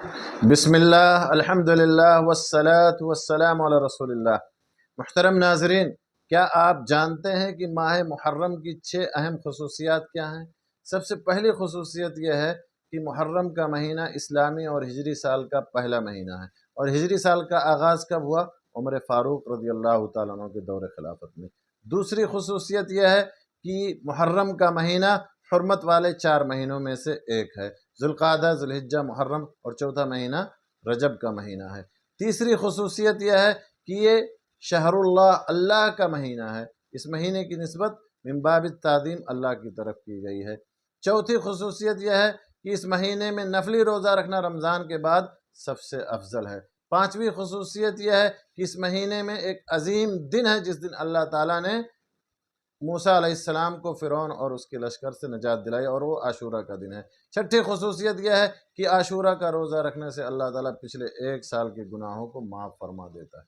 بسم اللہ الحمدللہ والصلاة والسلام علی رسول اللہ۔ محترم ناظرین، کیا آپ جانتے ہیں کہ ماہ محرم کی 6 اہم خصوصیات کیا ہیں؟ سب سے پہلی خصوصیت یہ ہے کہ محرم کا مہینہ اسلامی اور ہجری سال کا پہلا مہینہ ہے، اور ہجری سال کا آغاز کب ہوا؟ عمر فاروق رضی اللہ تعالیٰ عنہ کے دور خلافت میں۔ دوسری خصوصیت یہ ہے کہ محرم کا مہینہ حرمت والے 4 مہینوں میں سے ایک ہے۔ ذوالقعدہ، ذوالحجہ، محرم اور چوتھا مہینہ رجب کا مہینہ ہے۔ تیسری خصوصیت یہ ہے کہ یہ شہر اللہ کا مہینہ ہے۔ اس مہینے کی نسبت من باب التعظیم اللہ کی طرف کی گئی ہے۔ چوتھی خصوصیت یہ ہے کہ اس مہینے میں نفلی روزہ رکھنا رمضان کے بعد سب سے افضل ہے۔ پانچویں خصوصیت یہ ہے کہ اس مہینے میں ایک عظیم دن ہے جس دن اللہ تعالیٰ نے موسیٰ علیہ السلام کو فرعون اور اس کے لشکر سے نجات دلائی، اور وہ عاشورہ کا دن ہے۔ چھٹی خصوصیت یہ ہے کہ عاشورہ کا روزہ رکھنے سے اللہ تعالیٰ پچھلے 1 سال کے گناہوں کو معاف فرما دیتا ہے۔